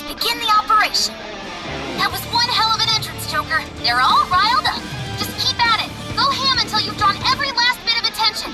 to begin the operation. That was one hell of an entrance, Joker. They're all riled up. Just keep at it. Go ham until you've drawn every last bit of attention.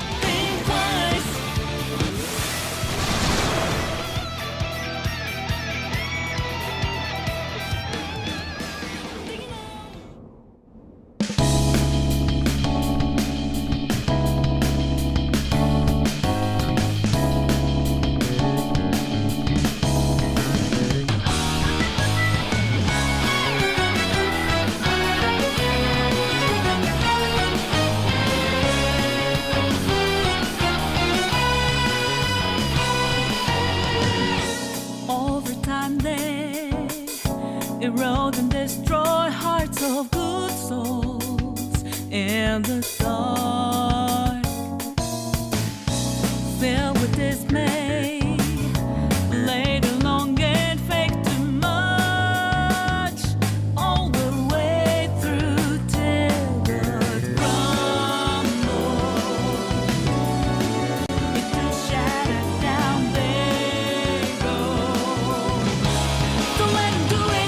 Erode and destroy hearts of good souls in the dark, filled with dismay, laid along and fake too much, all the way through till the crumble into shattered down they go. Don't let 'em do it.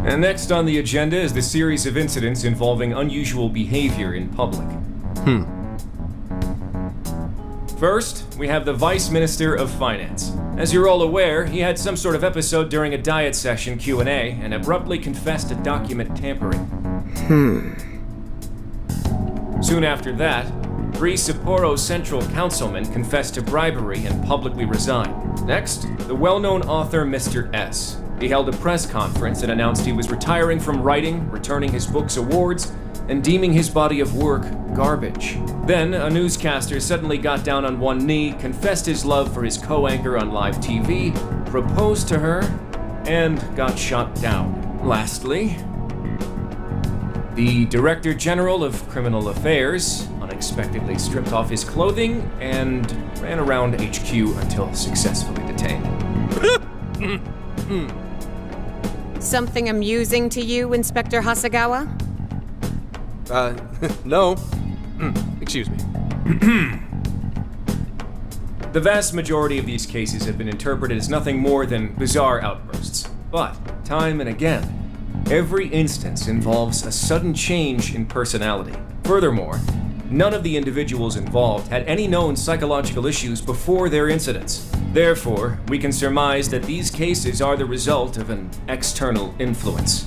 And next on the agenda is the series of incidents involving unusual behavior in public. First, we have the Vice Minister of Finance. As you're all aware, he had some sort of episode during a diet session Q&A and abruptly confessed to document tampering. Soon after that, 3 Sapporo Central councilmen confessed to bribery and publicly resigned. Next, the well-known author Mr. S. He held a press conference and announced he was retiring from writing, returning his book's awards, and deeming his body of work garbage. Then, a newscaster suddenly got down on one knee, confessed his love for his co-anchor on live TV, proposed to her, and got shot down. Lastly, the Director General of Criminal Affairs unexpectedly stripped off his clothing and ran around HQ until successfully detained. Something amusing to you, Inspector Hasagawa? No. Excuse me. The vast majority of these cases have been interpreted as nothing more than bizarre outbursts. But, time and again, every instance involves a sudden change in personality. Furthermore, none of the individuals involved had any known psychological issues before their incidents. Therefore, we can surmise that these cases are the result of an external influence.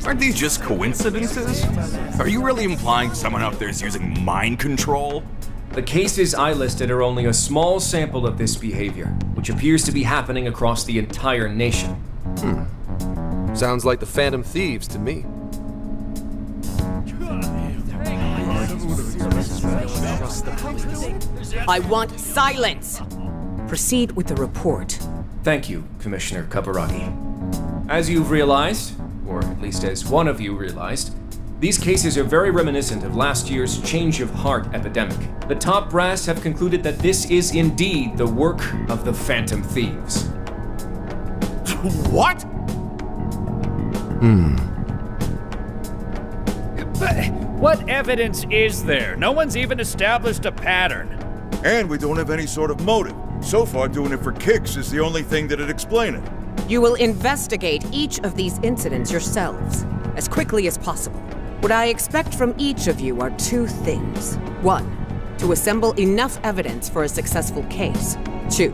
Aren't these just coincidences? Are you really implying someone out there is using mind control? The cases I listed are only a small sample of this behavior, which appears to be happening across the entire nation. Sounds like the Phantom Thieves to me. I want silence! Proceed with the report. Thank you, Commissioner Kaburagi. As you've realized, or at least as one of you realized, these cases are very reminiscent of last year's change of heart epidemic. The top brass have concluded that this is indeed the work of the Phantom Thieves. What? But what evidence is there? No one's even established a pattern. And we don't have any sort of motive. So far, doing it for kicks is the only thing that'd explain it. You will investigate each of these incidents yourselves, as quickly as possible. What I expect from each of you are two things. 1, to assemble enough evidence for a successful case. 2,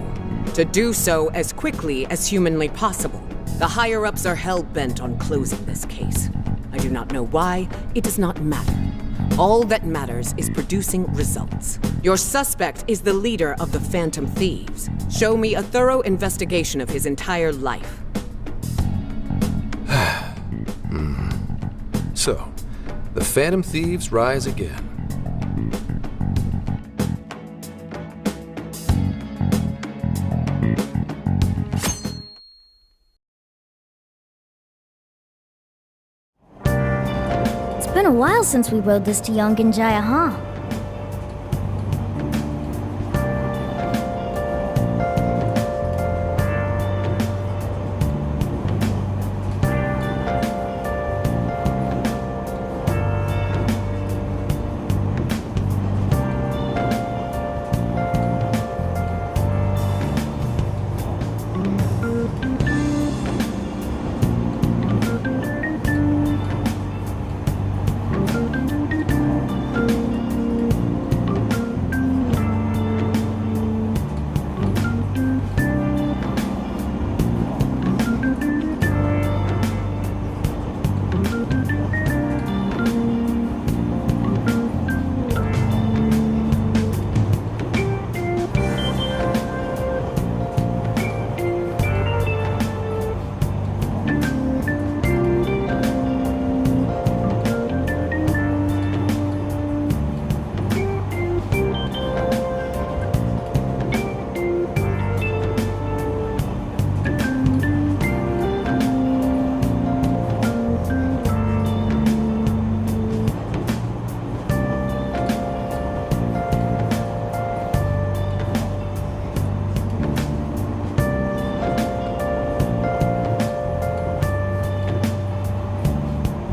to do so as quickly as humanly possible. The higher-ups are hell-bent on closing this case. I do not know why. It does not matter. All that matters is producing results. Your suspect is the leader of the Phantom Thieves. Show me a thorough investigation of his entire life. So, the Phantom Thieves rise again. It's been a while since we rode this to Yongenjaya, huh?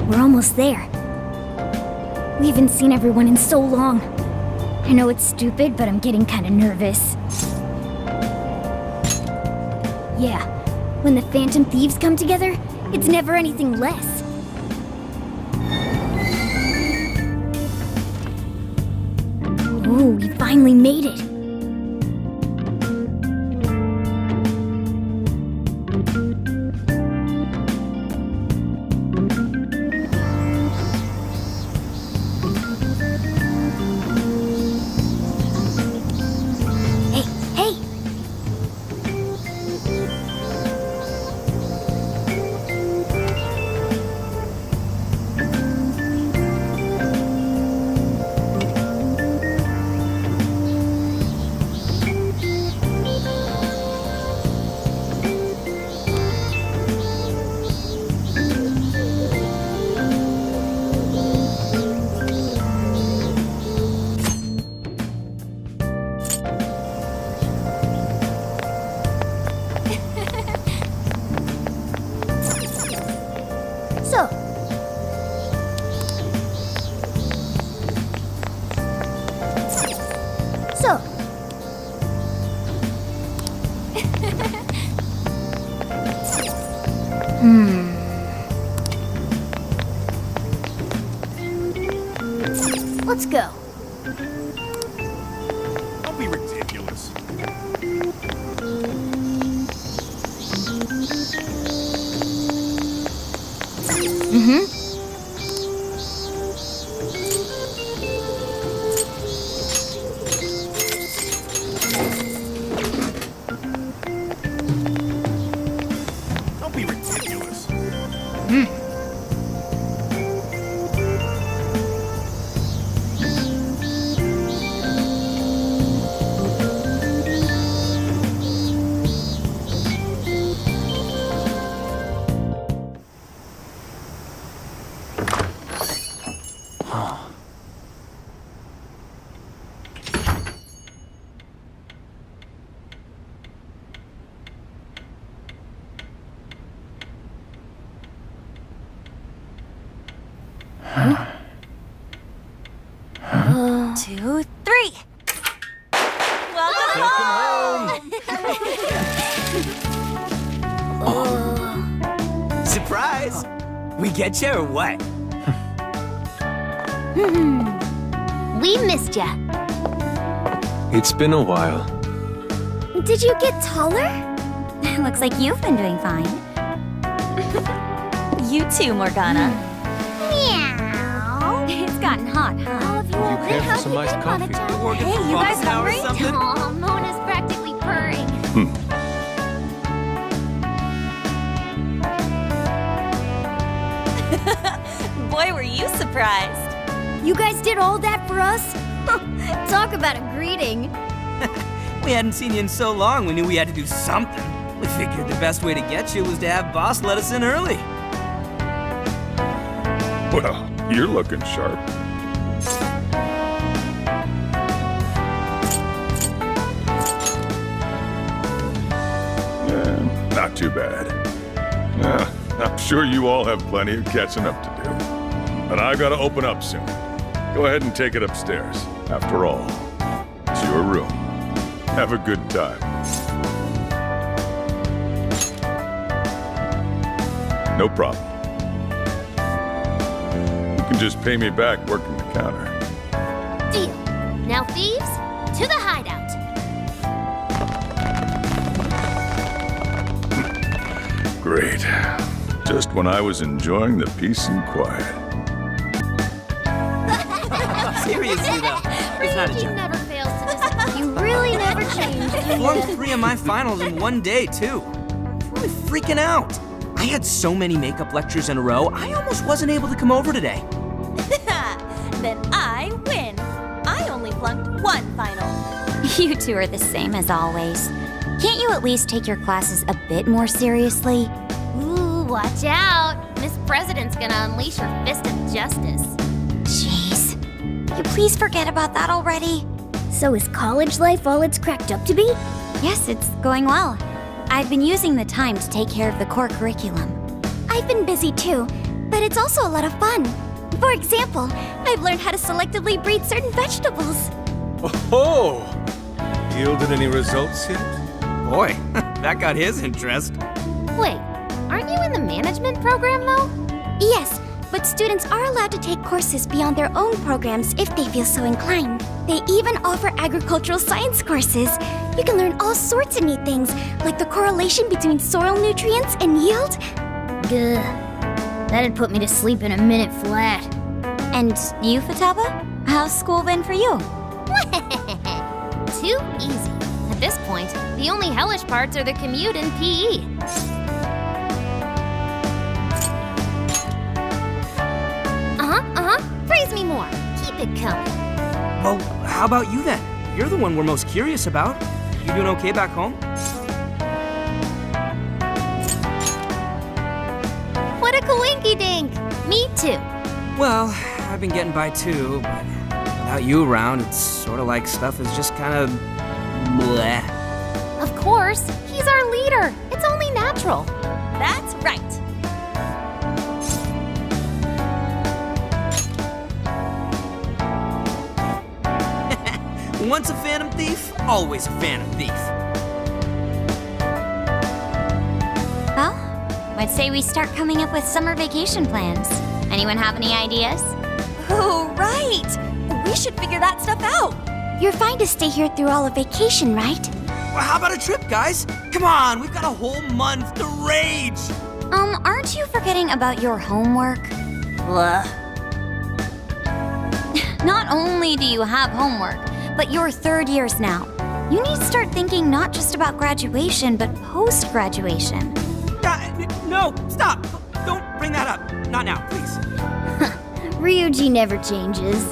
We're almost there. We haven't seen everyone in so long. I know it's stupid, but I'm getting kinda nervous. Yeah, when the Phantom Thieves come together, it's never anything less. Ooh, we finally made it. So. Let's go. Don't be ridiculous. Don't be ridiculous. 1, 2, 3. Welcome home! Surprise! We get you or what? We missed ya. It's been a while. Did you get taller? Looks like you've been doing fine. You too, Morgana. Meow. It's gotten hot, huh? You care for some iced coffee? Hey, you guys hungry? Aw, Mona's practically purring. Boy, were you surprised. You guys did all that for us? Talk about a greeting. We hadn't seen you in so long, we knew we had to do something. We figured the best way to get you was to have Boss let us in early. Well, you're looking sharp. Not too bad. I'm sure you all have plenty of catching up to do. And I've got to open up soon. Go ahead and take it upstairs. After all, it's your room. Have a good time. No problem. You can just pay me back working the counter. Deal. Now, thieves, to the hideout. Great. Just when I was enjoying the peace and quiet. Seriously, though, it's not a Ryuji joke. never fails to disappoint. You really never changed. Flunked 3 of my finals in one day, too. I'm really freaking out. I had so many makeup lectures in a row, I almost wasn't able to come over today. Then I win. I only flunked 1 final. You two are the same as always. Can't you at least take your classes a bit more seriously? Ooh, watch out. Miss President's gonna unleash her fist of justice. Jeez. You please forget about that already? So is college life all it's cracked up to be? Yes, it's going well. I've been using the time to take care of the core curriculum. I've been busy too, but it's also a lot of fun. For example, I've learned how to selectively breed certain vegetables. Oh! Yielded any results yet? Boy, that got his interest. Wait, aren't you in the management program though? Yes, but students are allowed to take courses beyond their own programs if they feel so inclined. They even offer agricultural science courses. You can learn all sorts of neat things, like the correlation between soil nutrients and yield. Gah. That'd put me to sleep in a minute flat. And you, Futaba? How's school been for you? Too easy. At this point, the only hellish parts are the commute and PE. Praise me more. Keep it coming. Well, how about you then? You're the one we're most curious about. You doing okay back home? What a coinky-dink! Me too. Well, I've been getting by too, but without you around, it's sort of like stuff is just kind of bleh. Of course, he's our leader. It's only natural. That's right. Once a phantom thief, always a phantom thief. Well, I'd say we start coming up with summer vacation plans. Anyone have any ideas? Oh, right! We should figure that stuff out. You're fine to stay here through all of vacation, right? Well, how about a trip, guys? Come on, we've got a whole month to rage! Aren't you forgetting about your homework? Blah. Not only do you have homework, but you're 3rd years now. You need to start thinking not just about graduation, but post-graduation. No, stop! Don't bring that up. Not now, please. Ryuji never changes.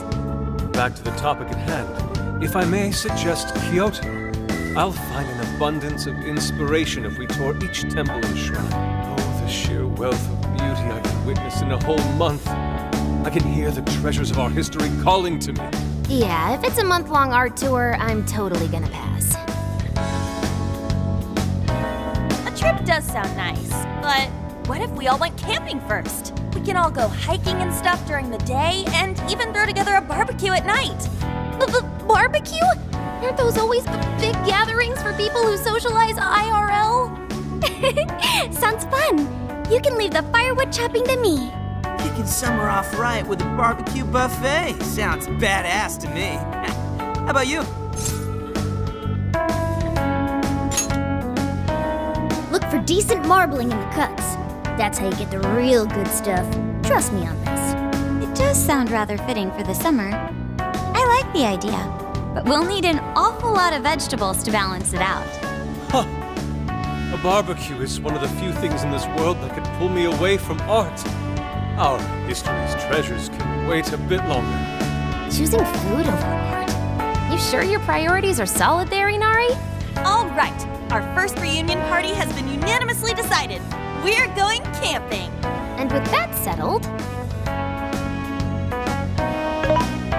Back to the topic at hand. If I may suggest Kyoto, I'll find an abundance of inspiration if we tour each temple and shrine. Oh, the sheer wealth of beauty I can witness in a whole month. I can hear the treasures of our history calling to me. Yeah, if it's a month-long art tour, I'm totally gonna pass. A trip does sound nice, but what if we all went camping first? We can all go hiking and stuff during the day, and even throw together a barbecue at night. Barbecue? Aren't those always big gatherings for people who socialize IRL? Sounds fun. You can leave the firewood chopping to me. Kicking summer off right with a barbecue buffet. Sounds badass to me. How about you? Look for decent marbling in the cuts. That's how you get the real good stuff. Trust me on this. It does sound rather fitting for the summer. I like the idea, but we'll need an awful lot of vegetables to balance it out. Huh. A barbecue is one of the few things in this world that could pull me away from art. Our history's treasures can wait a bit longer. Choosing food over art. You sure your priorities are solid there, Inari? All right, our first reunion party has been unanimously decided. We're going camping. And with that settled...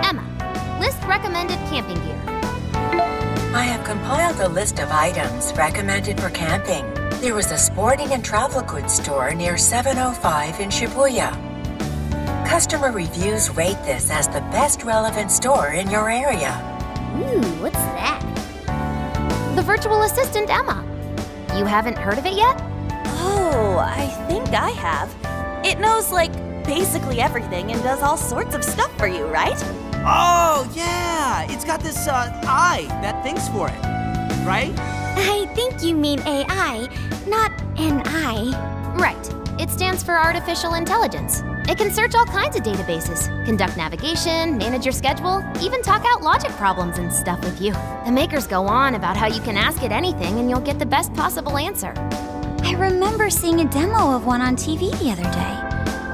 Emma, list recommended camping gear. I have compiled a list of items recommended for camping. There was a sporting and travel goods store near 705 in Shibuya. Customer reviews rate this as the best relevant store in your area. Ooh, what's that? The virtual assistant, Emma. You haven't heard of it yet? Oh, I think I have. It knows, like, basically everything and does all sorts of stuff for you, right? Oh, yeah! It's got this, eye that thinks for it, right? I think you mean AI, not an I. Right. It stands for Artificial Intelligence. It can search all kinds of databases, conduct navigation, manage your schedule, even talk out logic problems and stuff with you. The makers go on about how you can ask it anything and you'll get the best possible answer. I remember seeing a demo of one on TV the other day.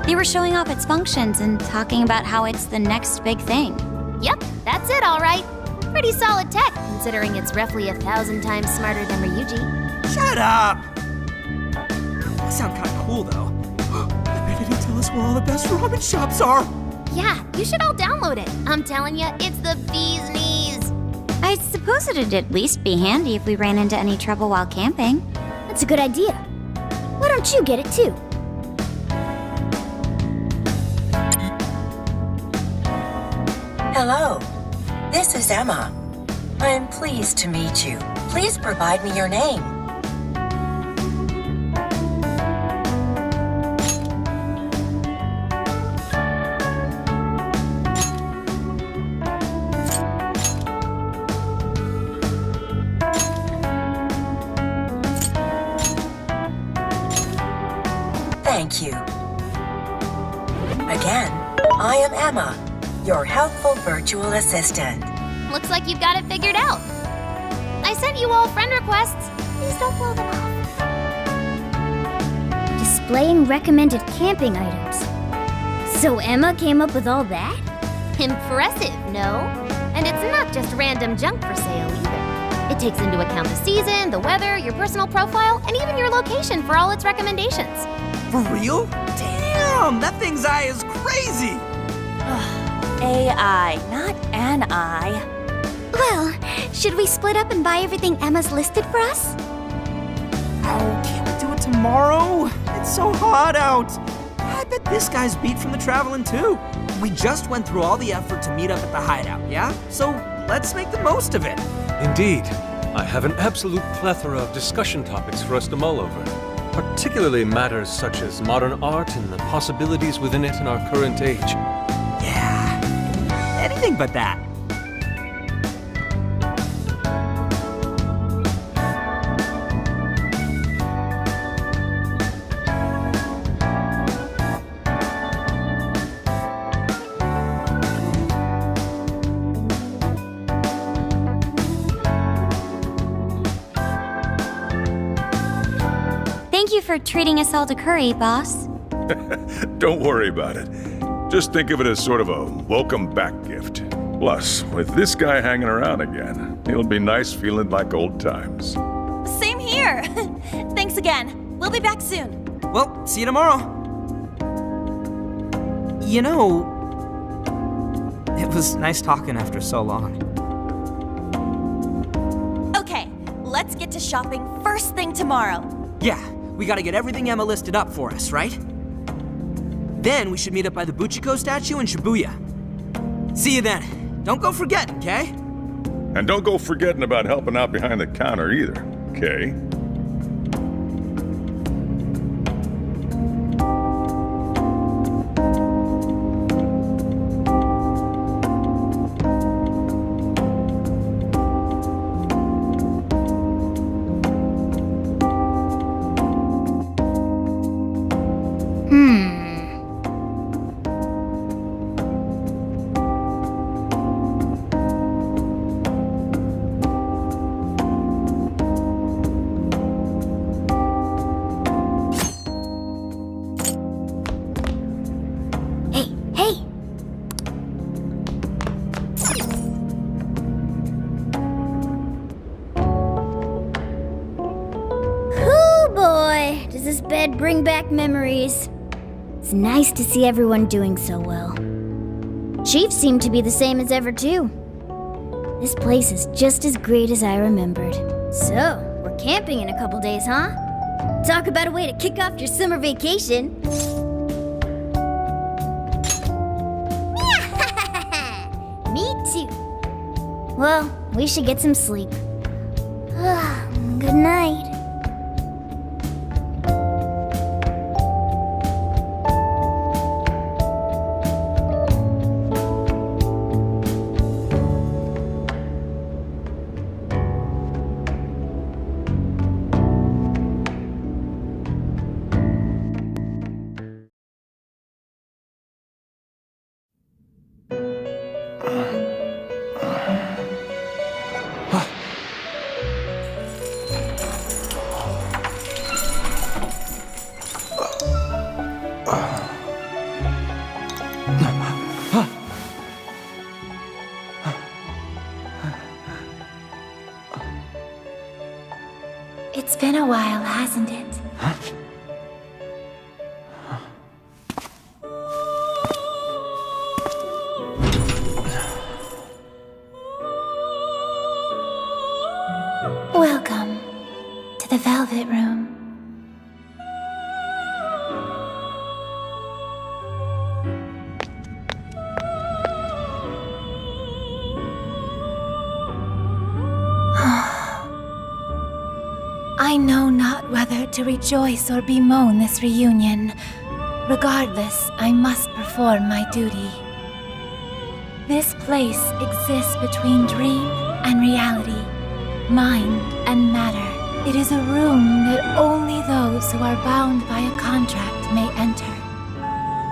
They were showing off its functions and talking about how it's the next big thing. Yep, that's it, all right. Pretty solid tech, considering it's roughly 1,000 times smarter than Ryuji. Shut up! That sounds kind of cool, though. I bet it'll tell us where all the best ramen shops are. Yeah, you should all download it. I'm telling you, it's the bee's knees. I suppose it'd at least be handy if we ran into any trouble while camping. That's a good idea. Why don't you get it too? Hello, this is Emma. I am pleased to meet you. Please provide me your name. Thank you. Again, I am Emma, your helpful virtual assistant. Looks like you've got it figured out. I sent you all friend requests. Please don't blow them off. Displaying recommended camping items. So Emma came up with all that? Impressive, no? And it's not just random junk for sale either. It takes into account the season, the weather, your personal profile, and even your location for all its recommendations. For real? Damn, that thing's eye is crazy! AI, not an I. Well, should we split up and buy everything Emma's listed for us? Oh, can't we do it tomorrow? It's so hot out. I bet this guy's beat from the traveling too. We just went through all the effort to meet up at the hideout, yeah? So let's make the most of it. Indeed. I have an absolute plethora of discussion topics for us to mull over. Particularly matters such as modern art and the possibilities within it in our current age. Yeah, anything but that. Thank you for treating us all to curry, boss. Don't worry about it. Just think of it as sort of a welcome back gift. Plus, with this guy hanging around again, it'll be nice feeling like old times. Same here. Thanks again. We'll be back soon. Well, see you tomorrow. You know, it was nice talking after so long. Okay, let's get to shopping first thing tomorrow. Yeah, we gotta get everything Emma listed up for us, right? Then we should meet up by the Buchiko statue in Shibuya. See you then. Don't go forgetting, okay? And don't go forgetting about helping out behind the counter either, okay? Bring back memories. It's nice to see everyone doing so well. Chief seemed to be the same as ever, too. This place is just as great as I remembered. So, we're camping in a couple days, huh? Talk about a way to kick off your summer vacation. Me too. Well, we should get some sleep. Good night. It's been a while, hasn't it? Welcome to the Velvet Room. I know not whether to rejoice or bemoan this reunion. Regardless, I must perform my duty. This place exists between dream and reality, mind and matter. It is a room that only those who are bound by a contract may enter.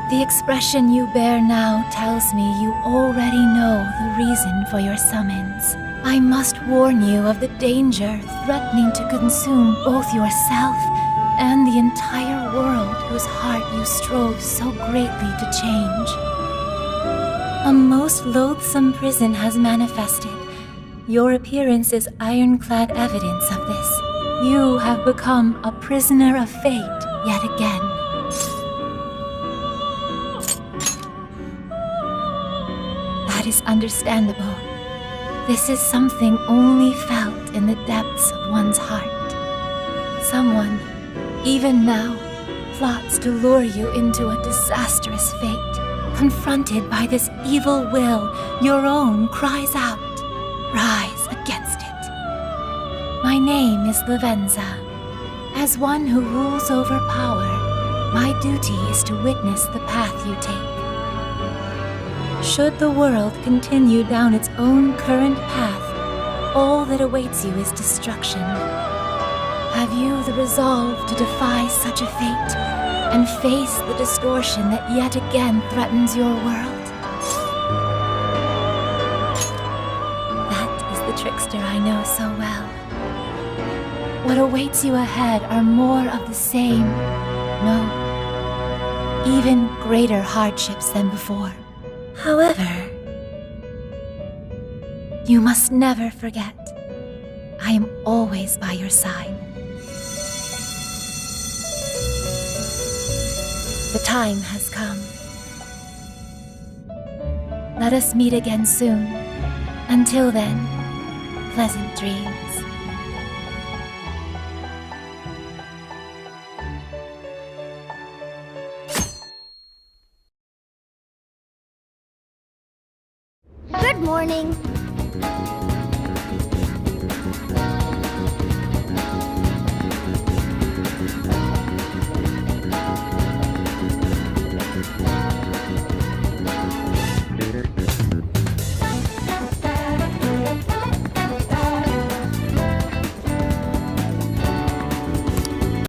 The expression you bear now tells me you already know the reason for your summons. I must warn you of the danger threatening to consume both yourself and the entire world whose heart you strove so greatly to change. A most loathsome prison has manifested. Your appearance is ironclad evidence of this. You have become a prisoner of fate yet again. That is understandable. This is something only felt in the depths of one's heart. Someone, even now, plots to lure you into a disastrous fate. Confronted by this evil will, your own cries out. Rise against it. My name is Lavenza. As one who rules over power, my duty is to witness the path you take. Should the world continue down its own current path, all that awaits you is destruction. Have you the resolve to defy such a fate and face the distortion that yet again threatens your world? That is the trickster I know so well. What awaits you ahead are more of the same, no, even greater hardships than before. However, you must never forget, I am always by your side. The time has come. Let us meet again soon. Until then, pleasant dreams. morning.